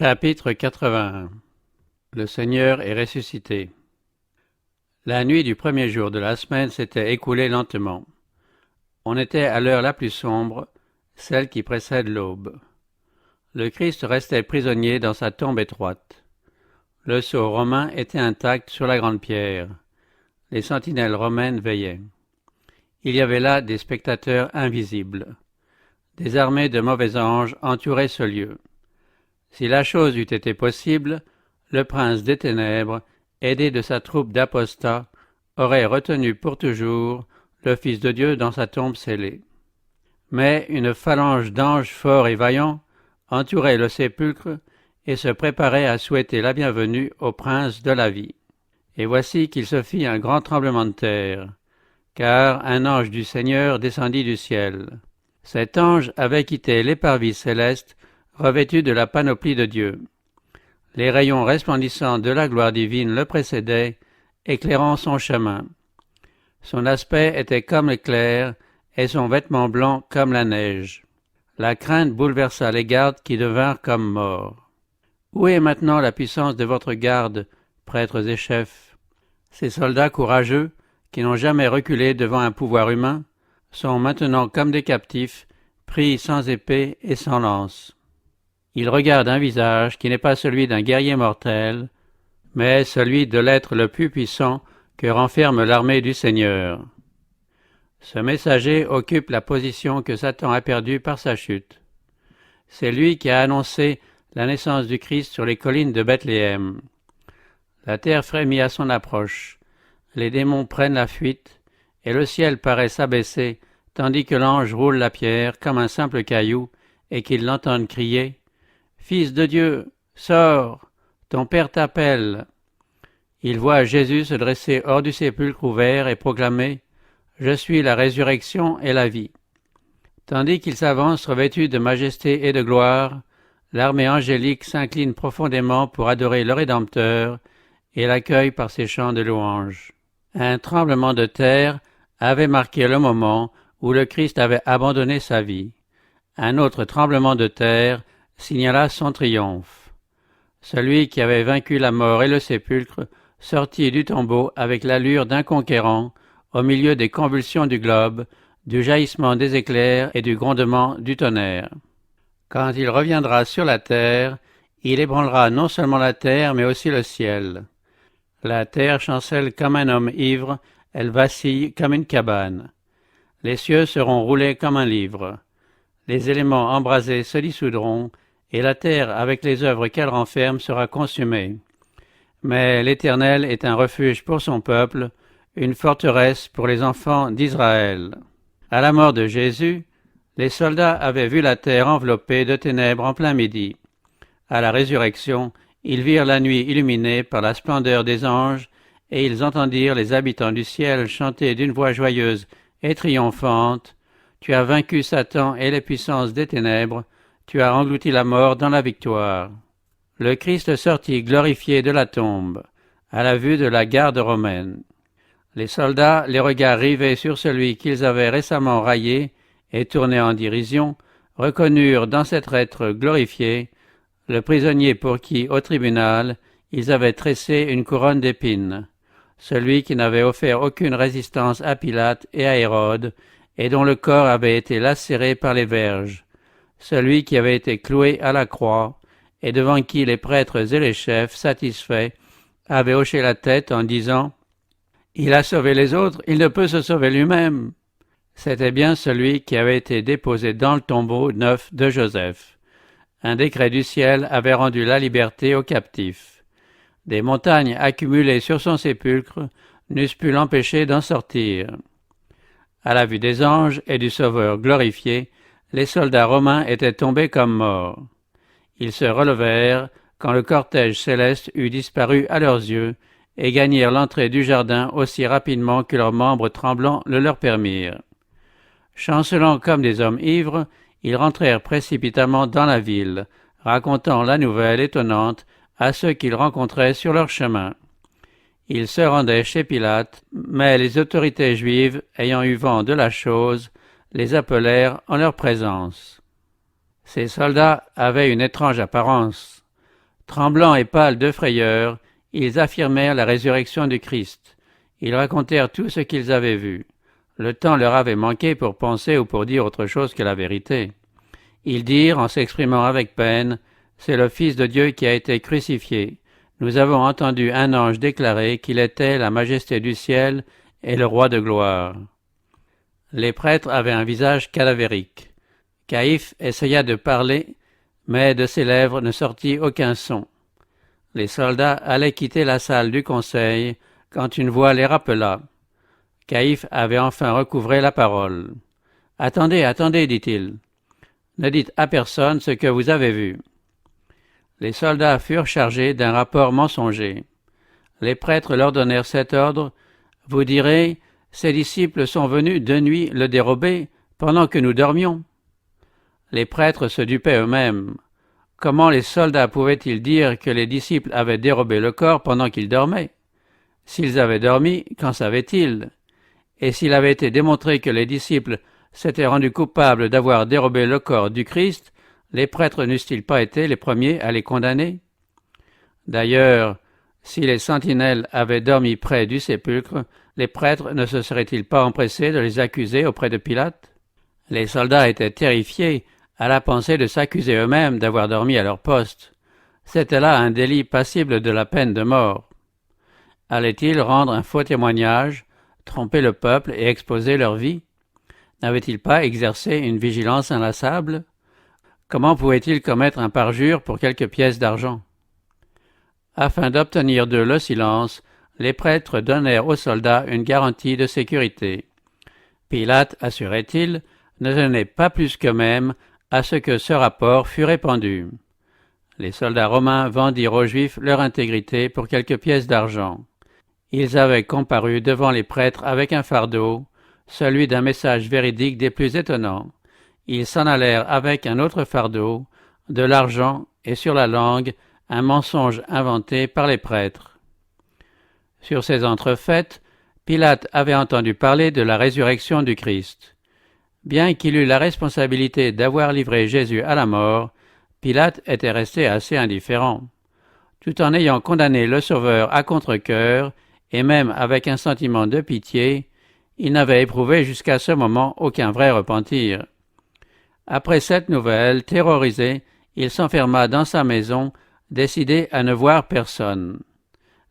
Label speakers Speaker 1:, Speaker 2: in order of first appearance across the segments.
Speaker 1: Chapitre 81. Le Seigneur est ressuscité. La nuit du premier jour de la semaine s'était écoulée lentement. On était à l'heure la plus sombre, celle qui précède l'aube. Le Christ restait prisonnier dans sa tombe étroite. Le sceau romain était intact sur la grande pierre. Les sentinelles romaines veillaient. Il y avait là des spectateurs invisibles. Des armées de mauvais anges entouraient ce lieu. Si la chose eût été possible, le prince des ténèbres, aidé de sa troupe d'apostats, aurait retenu pour toujours le Fils de Dieu dans sa tombe scellée. Mais une phalange d'anges forts et vaillants entourait le sépulcre et se préparait à souhaiter la bienvenue au prince de la vie. Et voici qu'il se fit un grand tremblement de terre, car un ange du Seigneur descendit du ciel. Cet ange avait quitté les parvis célestes revêtu de la panoplie de Dieu. Les rayons resplendissants de la gloire divine le précédaient, éclairant son chemin. Son aspect était comme l'éclair, et son vêtement blanc comme la neige. La crainte bouleversa les gardes qui devinrent comme morts. Où est maintenant la puissance de votre garde, prêtres et chefs? Ces soldats courageux, qui n'ont jamais reculé devant un pouvoir humain, sont maintenant comme des captifs, pris sans épée et sans lance. Ils regardent un visage qui n'est pas celui d'un guerrier mortel, mais celui de l'être le plus puissant que renferme l'armée du Seigneur. Ce messager occupe la position que Satan a perdue par sa chute. C'est lui qui a annoncé la naissance du Christ sur les collines de Bethléem. La terre frémit à son approche, les démons prennent la fuite, et le ciel paraît s'abaisser, tandis que l'ange roule la pierre comme un simple caillou, et qu'ils l'entendent crier « Fils de Dieu, sors, ton Père t'appelle !» Il voit Jésus se dresser hors du sépulcre ouvert et proclamer « Je suis la résurrection et la vie ». Tandis qu'il s'avance revêtu de majesté et de gloire, l'armée angélique s'incline profondément pour adorer le Rédempteur et l'accueille par ses chants de louange. Un tremblement de terre avait marqué le moment où le Christ avait abandonné sa vie. Un autre tremblement de terre signala son triomphe. Celui qui avait vaincu la mort et le sépulcre sortit du tombeau avec l'allure d'un conquérant, au milieu des convulsions du globe, du jaillissement des éclairs et du grondement du tonnerre. Quand il reviendra sur la terre, il ébranlera non seulement la terre, mais aussi le ciel. La terre chancelle comme un homme ivre, elle vacille comme une cabane. Les cieux seront roulés comme un livre. Les éléments embrasés se dissoudront, et la terre, avec les œuvres qu'elle renferme, sera consumée. Mais l'Éternel est un refuge pour son peuple, une forteresse pour les enfants d'Israël. À la mort de Jésus, les soldats avaient vu la terre enveloppée de ténèbres en plein midi. À la résurrection, ils virent la nuit illuminée par la splendeur des anges, et ils entendirent les habitants du ciel chanter d'une voix joyeuse et triomphante « Tu as vaincu Satan et les puissances des ténèbres, tu as englouti la mort dans la victoire. » Le Christ sortit glorifié de la tombe, à la vue de la garde romaine. Les soldats, les regards rivés sur celui qu'ils avaient récemment raillé et tourné en dérision, reconnurent dans cet être glorifié le prisonnier pour qui, au tribunal, ils avaient tressé une couronne d'épines, celui qui n'avait offert aucune résistance à Pilate et à Hérode, et dont le corps avait été lacéré par les verges, celui qui avait été cloué à la croix, et devant qui les prêtres et les chefs, satisfaits, avaient hoché la tête en disant « Il a sauvé les autres, il ne peut se sauver lui-même ». C'était bien celui qui avait été déposé dans le tombeau neuf de Joseph. Un décret du ciel avait rendu la liberté aux captifs. Des montagnes accumulées sur son sépulcre n'eussent pu l'empêcher d'en sortir. À la vue des anges et du Sauveur glorifié, les soldats romains étaient tombés comme morts. Ils se relevèrent quand le cortège céleste eut disparu à leurs yeux et gagnèrent l'entrée du jardin aussi rapidement que leurs membres tremblants le leur permirent. Chancelant comme des hommes ivres, ils rentrèrent précipitamment dans la ville, racontant la nouvelle étonnante à ceux qu'ils rencontraient sur leur chemin. Ils se rendaient chez Pilate, mais les autorités juives, ayant eu vent de la chose, les appelèrent en leur présence. Ces soldats avaient une étrange apparence. Tremblants et pâles de frayeur, ils affirmèrent la résurrection du Christ. Ils racontèrent tout ce qu'ils avaient vu. Le temps leur avait manqué pour penser ou pour dire autre chose que la vérité. Ils dirent, en s'exprimant avec peine, « C'est le Fils de Dieu qui a été crucifié. Nous avons entendu un ange déclarer qu'il était la majesté du ciel et le roi de gloire. » Les prêtres avaient un visage cadavérique. Caïphe essaya de parler, mais de ses lèvres ne sortit aucun son. Les soldats allaient quitter la salle du conseil quand une voix les rappela. Caïphe avait enfin recouvré la parole. « Attendez, attendez, dit-il. Ne dites à personne ce que vous avez vu. » Les soldats furent chargés d'un rapport mensonger. Les prêtres leur donnèrent cet ordre. « Vous direz, ses disciples sont venus de nuit le dérober pendant que nous dormions. » Les prêtres se dupaient eux-mêmes. Comment les soldats pouvaient-ils dire que les disciples avaient dérobé le corps pendant qu'ils dormaient? S'ils avaient dormi, qu'en savaient-ils? Et s'il avait été démontré que les disciples s'étaient rendus coupables d'avoir dérobé le corps du Christ, les prêtres n'eussent-ils pas été les premiers à les condamner? D'ailleurs, si les sentinelles avaient dormi près du sépulcre, les prêtres ne se seraient-ils pas empressés de les accuser auprès de Pilate? Les soldats étaient terrifiés à la pensée de s'accuser eux-mêmes d'avoir dormi à leur poste. C'était là un délit passible de la peine de mort. Allaient-ils rendre un faux témoignage, tromper le peuple et exposer leur vie? N'avaient-ils pas exercé une vigilance inlassable? Comment pouvaient-ils commettre un parjure pour quelques pièces d'argent? Afin d'obtenir d'eux le silence, les prêtres donnèrent aux soldats une garantie de sécurité. Pilate, assurait-il, ne tenait pas plus qu'eux-mêmes à ce que ce rapport fût répandu. Les soldats romains vendirent aux Juifs leur intégrité pour quelques pièces d'argent. Ils avaient comparu devant les prêtres avec un fardeau, celui d'un message véridique des plus étonnants. Ils s'en allèrent avec un autre fardeau, de l'argent et sur la langue un mensonge inventé par les prêtres. Sur ces entrefaites, Pilate avait entendu parler de la résurrection du Christ. Bien qu'il eût la responsabilité d'avoir livré Jésus à la mort, Pilate était resté assez indifférent. Tout en ayant condamné le Sauveur à contre-cœur, et même avec un sentiment de pitié, il n'avait éprouvé jusqu'à ce moment aucun vrai repentir. Après cette nouvelle, terrorisé, il s'enferma dans sa maison, décidé à ne voir personne.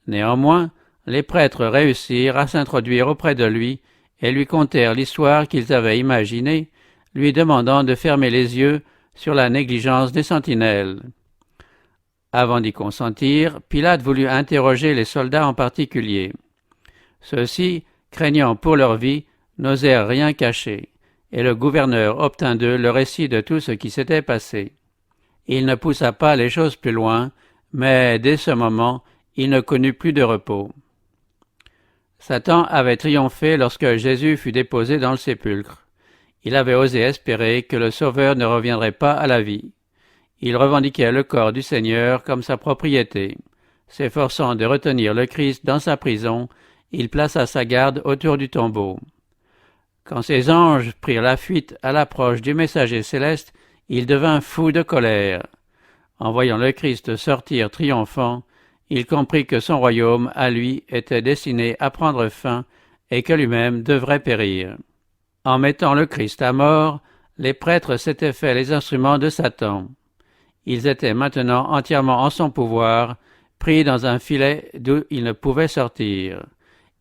Speaker 1: Néanmoins, les prêtres réussirent à s'introduire auprès de lui et lui contèrent l'histoire qu'ils avaient imaginée, lui demandant de fermer les yeux sur la négligence des sentinelles. Avant d'y consentir, Pilate voulut interroger les soldats en particulier. Ceux-ci, craignant pour leur vie, n'osèrent rien cacher, et le gouverneur obtint d'eux le récit de tout ce qui s'était passé. Il ne poussa pas les choses plus loin, mais dès ce moment, il ne connut plus de repos. Satan avait triomphé lorsque Jésus fut déposé dans le sépulcre. Il avait osé espérer que le Sauveur ne reviendrait pas à la vie. Il revendiquait le corps du Seigneur comme sa propriété. S'efforçant de retenir le Christ dans sa prison, il plaça sa garde autour du tombeau. Quand ses anges prirent la fuite à l'approche du messager céleste, il devint fou de colère. En voyant le Christ sortir triomphant, il comprit que son royaume, à lui, était destiné à prendre fin et que lui-même devrait périr. En mettant le Christ à mort, les prêtres s'étaient fait les instruments de Satan. Ils étaient maintenant entièrement en son pouvoir, pris dans un filet d'où ils ne pouvaient sortir.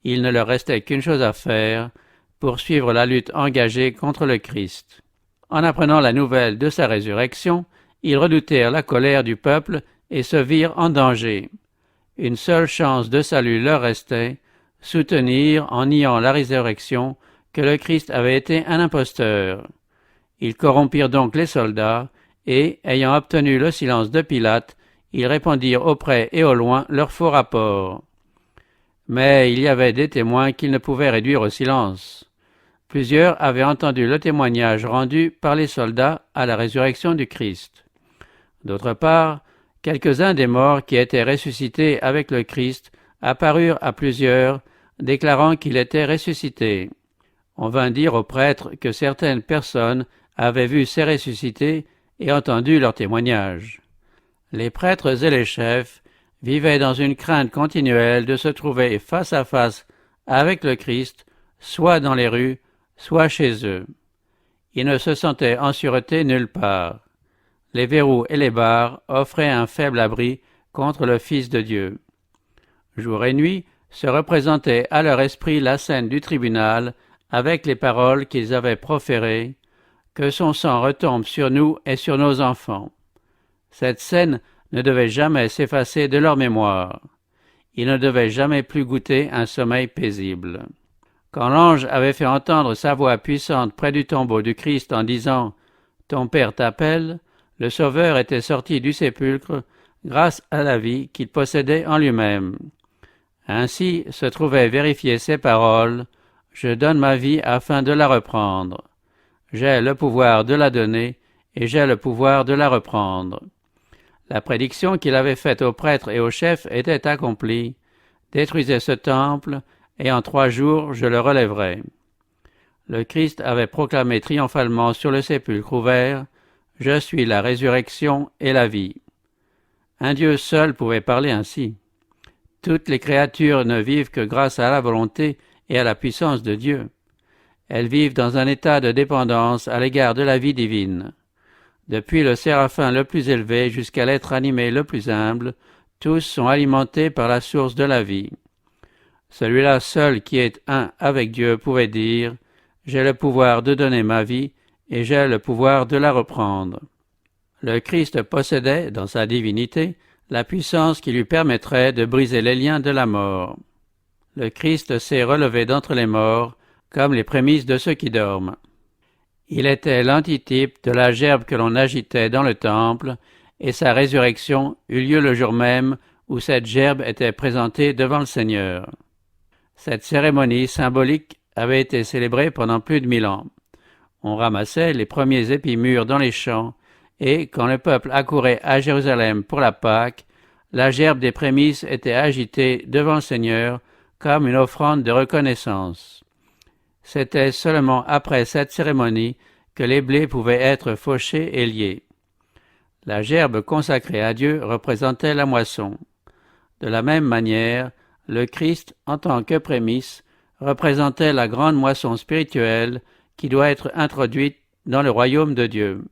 Speaker 1: Il ne leur restait qu'une chose à faire, poursuivre la lutte engagée contre le Christ. En apprenant la nouvelle de sa résurrection, ils redoutèrent la colère du peuple et se virent en danger. Une seule chance de salut leur restait, soutenir en niant la résurrection que le Christ avait été un imposteur. Ils corrompirent donc les soldats, et, ayant obtenu le silence de Pilate, ils répandirent au près et au loin leurs faux rapports. Mais il y avait des témoins qu'ils ne pouvaient réduire au silence. Plusieurs avaient entendu le témoignage rendu par les soldats à la résurrection du Christ. D'autre part, quelques-uns des morts qui étaient ressuscités avec le Christ apparurent à plusieurs, déclarant qu'il était ressuscité. On vint dire aux prêtres que certaines personnes avaient vu ces ressuscités et entendu leur témoignage. Les prêtres et les chefs vivaient dans une crainte continuelle de se trouver face à face avec le Christ, soit dans les rues, soit chez eux. Ils ne se sentaient en sûreté nulle part. Les verrous et les barres offraient un faible abri contre le Fils de Dieu. Jour et nuit se représentait à leur esprit la scène du tribunal avec les paroles qu'ils avaient proférées, « Que son sang retombe sur nous et sur nos enfants ». Cette scène ne devait jamais s'effacer de leur mémoire. Ils ne devaient jamais plus goûter un sommeil paisible. Quand l'ange avait fait entendre sa voix puissante près du tombeau du Christ en disant « Ton Père t'appelle », le Sauveur était sorti du sépulcre grâce à la vie qu'il possédait en lui-même. Ainsi se trouvaient vérifiées ces paroles « Je donne ma vie afin de la reprendre. J'ai le pouvoir de la donner et j'ai le pouvoir de la reprendre. » La prédiction qu'il avait faite aux prêtres et aux chefs était accomplie. « Détruisez ce temple, et en 3 jours je le relèverai. » Le Christ avait proclamé triomphalement sur le sépulcre ouvert « Je suis la résurrection et la vie. » Un Dieu seul pouvait parler ainsi. Toutes les créatures ne vivent que grâce à la volonté et à la puissance de Dieu. Elles vivent dans un état de dépendance à l'égard de la vie divine. Depuis le séraphin le plus élevé jusqu'à l'être animé le plus humble, tous sont alimentés par la source de la vie. Celui-là seul qui est un avec Dieu pouvait dire « J'ai le pouvoir de donner ma vie et j'ai le pouvoir de la reprendre. » Le Christ possédait, dans sa divinité, la puissance qui lui permettrait de briser les liens de la mort. Le Christ s'est relevé d'entre les morts, comme les prémices de ceux qui dorment. Il était l'antitype de la gerbe que l'on agitait dans le temple, et sa résurrection eut lieu le jour même où cette gerbe était présentée devant le Seigneur. Cette cérémonie symbolique avait été célébrée pendant plus de 1000 ans. On ramassait les premiers épis mûrs dans les champs, et quand le peuple accourait à Jérusalem pour la Pâque, la gerbe des prémices était agitée devant le Seigneur comme une offrande de reconnaissance. C'était seulement après cette cérémonie que les blés pouvaient être fauchés et liés. La gerbe consacrée à Dieu représentait la moisson. De la même manière, le Christ, en tant que prémisse, représentait la grande moisson spirituelle qui doit être introduite dans le royaume de Dieu.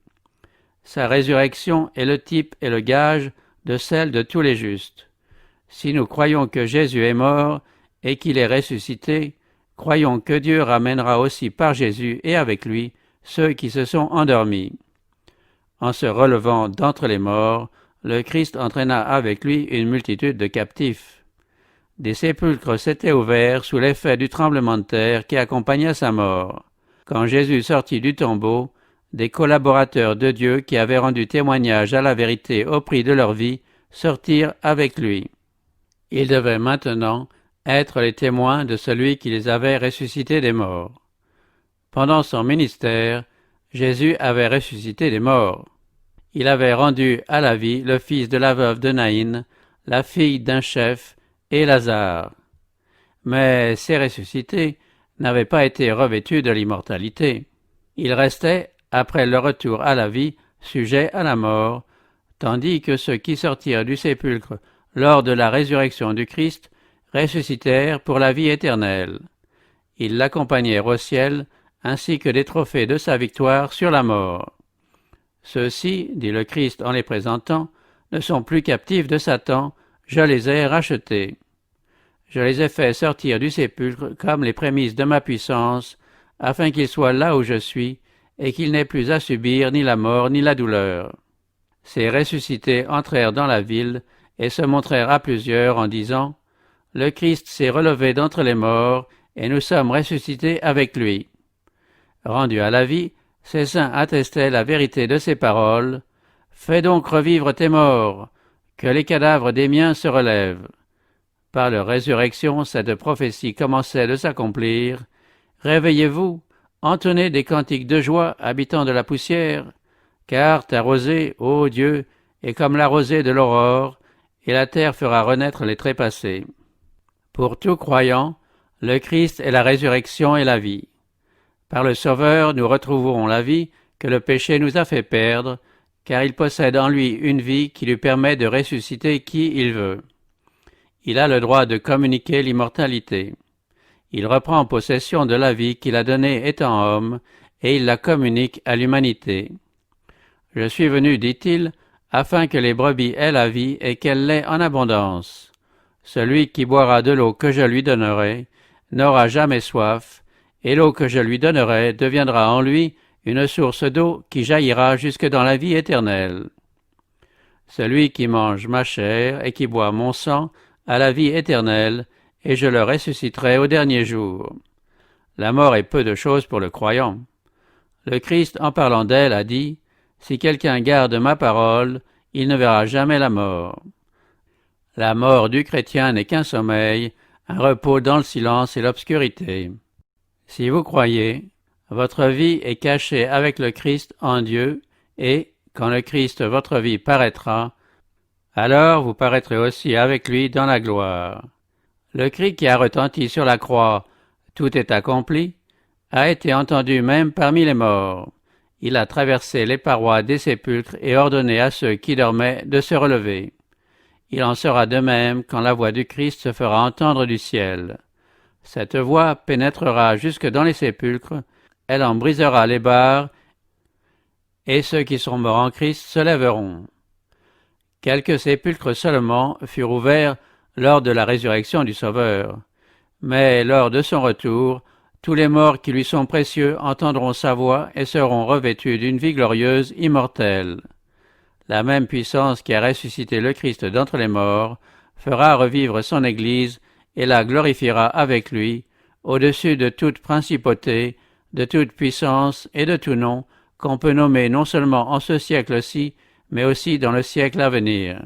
Speaker 1: Sa résurrection est le type et le gage de celle de tous les justes. Si nous croyons que Jésus est mort et qu'il est ressuscité, croyons que Dieu ramènera aussi par Jésus et avec lui ceux qui se sont endormis. En se relevant d'entre les morts, le Christ entraîna avec lui une multitude de captifs. Des sépulcres s'étaient ouverts sous l'effet du tremblement de terre qui accompagna sa mort. Quand Jésus sortit du tombeau, des collaborateurs de Dieu qui avaient rendu témoignage à la vérité au prix de leur vie sortirent avec lui. Ils devaient maintenant être les témoins de celui qui les avait ressuscités des morts. Pendant son ministère, Jésus avait ressuscité des morts. Il avait rendu à la vie le fils de la veuve de Naïn, la fille d'un chef, et Lazare. Mais ces ressuscités n'avaient pas été revêtus de l'immortalité. Ils restaient, après leur retour à la vie, sujets à la mort, tandis que ceux qui sortirent du sépulcre lors de la résurrection du Christ ressuscitèrent pour la vie éternelle. Ils l'accompagnèrent au ciel, ainsi que des trophées de sa victoire sur la mort. Ceux-ci, dit le Christ en les présentant, ne sont plus captifs de Satan, je les ai rachetés. Je les ai fait sortir du sépulcre comme les prémices de ma puissance, afin qu'ils soient là où je suis, et qu'ils n'aient plus à subir ni la mort ni la douleur. Ces ressuscités entrèrent dans la ville et se montrèrent à plusieurs en disant « Le Christ s'est relevé d'entre les morts, et nous sommes ressuscités avec lui. » Rendus à la vie, ces saints attestaient la vérité de ces paroles. « Fais donc revivre tes morts, que les cadavres des miens se relèvent. » Par leur résurrection, cette prophétie commençait de s'accomplir. « Réveillez-vous, entonnez des cantiques de joie, habitants de la poussière, car ta rosée, ô Dieu, est comme la rosée de l'aurore, et la terre fera renaître les trépassés. » Pour tout croyant, le Christ est la résurrection et la vie. Par le Sauveur, nous retrouvons la vie que le péché nous a fait perdre, car il possède en lui une vie qui lui permet de ressusciter qui il veut. Il a le droit de communiquer l'immortalité. Il reprend possession de la vie qu'il a donnée étant homme, et il la communique à l'humanité. Je suis venu, dit-il, afin que les brebis aient la vie et qu'elle l'ait en abondance. Celui qui boira de l'eau que je lui donnerai n'aura jamais soif, et l'eau que je lui donnerai deviendra en lui une source d'eau qui jaillira jusque dans la vie éternelle. Celui qui mange ma chair et qui boit mon sang a la vie éternelle, et je le ressusciterai au dernier jour. La mort est peu de chose pour le croyant. Le Christ, en parlant d'elle, a dit « Si quelqu'un garde ma parole, il ne verra jamais la mort. » La mort du chrétien n'est qu'un sommeil, un repos dans le silence et l'obscurité. Si vous croyez, votre vie est cachée avec le Christ en Dieu, et, quand le Christ votre vie paraîtra, alors vous paraîtrez aussi avec lui dans la gloire. Le cri qui a retenti sur la croix « Tout est accompli » a été entendu même parmi les morts. Il a traversé les parois des sépulcres et ordonné à ceux qui dormaient de se relever. Il en sera de même quand la voix du Christ se fera entendre du ciel. Cette voix pénétrera jusque dans les sépulcres, elle en brisera les barres, et ceux qui sont morts en Christ se lèveront. Quelques sépulcres seulement furent ouverts lors de la résurrection du Sauveur. Mais lors de son retour, tous les morts qui lui sont précieux entendront sa voix et seront revêtus d'une vie glorieuse, immortelle. La même puissance qui a ressuscité le Christ d'entre les morts fera revivre son Église et la glorifiera avec lui, au-dessus de toute principauté, de toute puissance et de tout nom qu'on peut nommer non seulement en ce siècle-ci, mais aussi dans le siècle à venir.